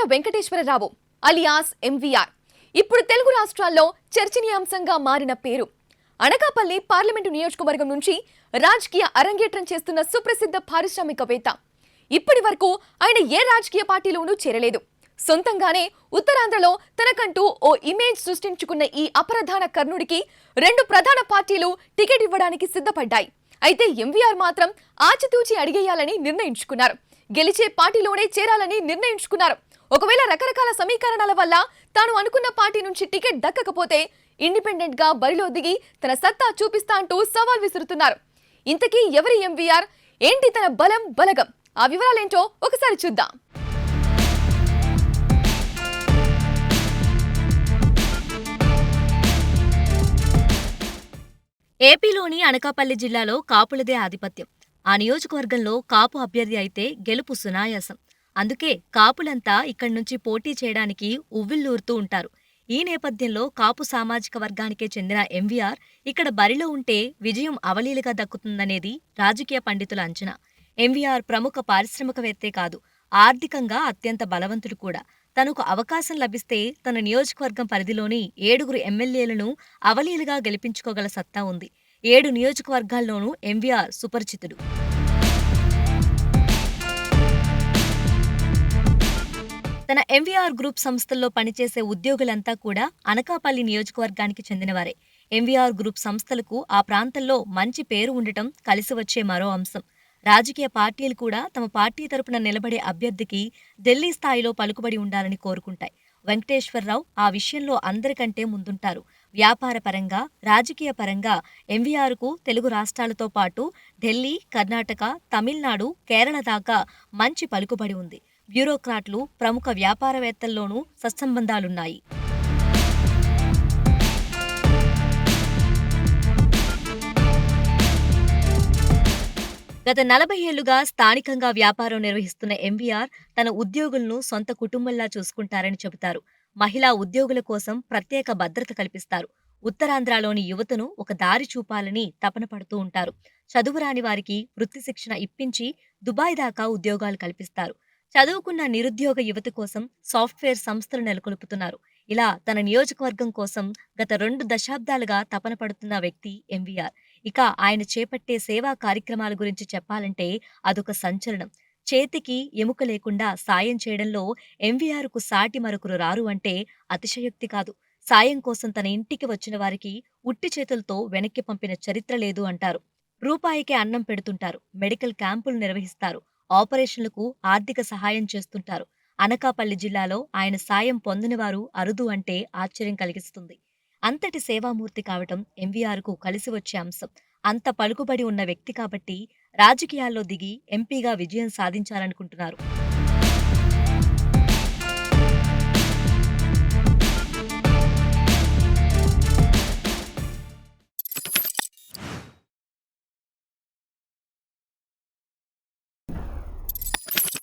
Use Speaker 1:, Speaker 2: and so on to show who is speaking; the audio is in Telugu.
Speaker 1: తుమ్మల వెంకటేశ్వరరావు అలియాస్ ఎంవీఆర్ ఇప్పుడు తెలుగు రాష్ట్రాల్లో చర్చనీయాంశంగా మారిన పేరు. అనకాపల్లి పార్లమెంటు నియోజకవర్గం నుంచి రాజకీయ అరంగేట్రం చేస్తున్న సుప్రసిద్ధ పారిశ్రామికవేత్త. ఇప్పటి వరకు ఆయన ఏ రాజకీయ పార్టీలోనూ చేరలేదు. సొంతంగానే ఉత్తరాంధ్రలో తనకంటూ ఓ ఇమేజ్ సృష్టించుకున్న ఈ అప్రధాన కర్ణుడికి 2 ప్రధాన పార్టీలు టికెట్ ఇవ్వడానికి సిద్ధపడ్డాయి. అయితే ఎంవీఆర్ మాత్రం ఆచితూచి అడిగేయాలని నిర్ణయించుకున్నారు. గెలిచే పార్టీలోనే చేరాలని నిర్ణయించుకున్నారు. ఒకవేళ రకరకాల సమీకరణాల వల్ల తాను అనుకున్న పార్టీ నుంచి టికెట్ దక్కకపోతే ఇండిపెండెంట్ గా బరిలో దిగి తన సత్తా చూపిస్తా అంటూ సవాల్ విసురుతున్నారు. ఇంతకీ ఎవరి ఎంవీఆర్, ఏంటి తన బలం బలగం? ఆ వివరాలేంటో ఒకసారి చూద్దాం.
Speaker 2: ఏపీలోని అనకాపల్లి జిల్లాలో కాపులదే ఆధిపత్యం. ఆ నియోజకవర్గంలో కాపు అభ్యర్థి అయితే గెలుపు సునాయాసం. అందుకే కాపులంతా ఇక్కడి నుంచి పోటీ చేయడానికి ఉవ్విళ్లూరుతూ ఉంటారు. ఈ నేపథ్యంలో కాపు సామాజిక వర్గానికే చెందిన ఎంవీఆర్ ఇక్కడ బరిలో ఉంటే విజయం అవలీలుగా దక్కుతుందనేది రాజకీయ పండితుల అంచనా. ఎంవీఆర్ ప్రముఖ పారిశ్రామికవేత్తే కాదు, ఆర్థికంగా అత్యంత బలవంతుడు కూడా. తనకు అవకాశం లభిస్తే తన నియోజకవర్గం పరిధిలోని 7 ఎమ్మెల్యేలను అవలీలుగా గెలిపించుకోగల సత్తా ఉంది. 7 నియోజకవర్గాల్లోనూ ఎంవీఆర్ సుపరిచితుడు. తన ఎంవీఆర్ గ్రూప్ సంస్థల్లో పనిచేసే ఉద్యోగులంతా కూడా అనకాపల్లి నియోజకవర్గానికి చెందినవారే. ఎంవీఆర్ గ్రూప్ సంస్థలకు ఆ ప్రాంతంలో మంచి పేరు ఉండటం కలిసి వచ్చే మరో అంశం. రాజకీయ పార్టీలు కూడా తమ పార్టీ తరపున నిలబడే అభ్యర్థికి ఢిల్లీ స్థాయిలో పలుకుబడి ఉండాలని కోరుకుంటాయి. వెంకటేశ్వరరావు ఆ విషయంలో అందరికంటే ముందుంటారు. వ్యాపార పరంగా, రాజకీయ పరంగా ఎంవీఆర్కు తెలుగు రాష్ట్రాలతో పాటు ఢిల్లీ, కర్ణాటక, తమిళనాడు, కేరళ దాకా మంచి పలుకుబడి ఉంది. బ్యూరోక్రాట్లు, ప్రముఖ వ్యాపారవేత్తల్లోనూ సత్సంబంధాలున్నాయి. గత 40 ఏళ్లుగా స్థానికంగా వ్యాపారం నిర్వహిస్తున్న ఎంవీఆర్ తన ఉద్యోగులను సొంత కుటుంబంలా చూసుకుంటారని చెబుతారు. మహిళా ఉద్యోగుల కోసం ప్రత్యేక భద్రత కల్పిస్తారు. ఉత్తరాంధ్రలోని యువతను ఒక దారి చూపాలని తపన పడుతూ ఉంటారు. చదువురాని వారికి వృత్తి శిక్షణ ఇప్పించి దుబాయ్ దాకా ఉద్యోగాలు కల్పిస్తారు. చదువుకున్న నిరుద్యోగ యువత కోసం సాఫ్ట్వేర్ సంస్థలు నెలకొల్పుతున్నారు. ఇలా తన నియోజకవర్గం కోసం గత 2 దశాబ్దాలుగా తపన పడుతున్న వ్యక్తి ఎంవీఆర్. ఇక ఆయన చేపట్టే సేవా కార్యక్రమాల గురించి చెప్పాలంటే అదొక సంచలనం. చేతికి ఎముక లేకుండా సాయం చేయడంలో ఎంవీఆర్కు సాటి మరొకరు రారు అంటే అతిశయోక్తి కాదు. సాయం కోసం తన ఇంటికి వచ్చిన వారికి ఉట్టి చేతులతో వెనక్కి పంపిన చరిత్ర లేదు అంటారు. రూపాయికే అన్నం పెడుతుంటారు. మెడికల్ క్యాంపులు నిర్వహిస్తారు. ఆపరేషన్లకు ఆర్థిక సహాయం చేస్తుంటారు. అనకాపల్లి జిల్లాలో ఆయన సాయం పొందినవారు అరుదు అంటే ఆశ్చర్యం కలిగిస్తుంది. అంతటి సేవామూర్తి కావటం ఎంవీఆర్కు కలిసి వచ్చే అంశం. అంత పలుకుబడి ఉన్న వ్యక్తి కాబట్టి రాజకీయాల్లో దిగి ఎంపీగా విజయం సాధించాలనుకుంటున్నారు.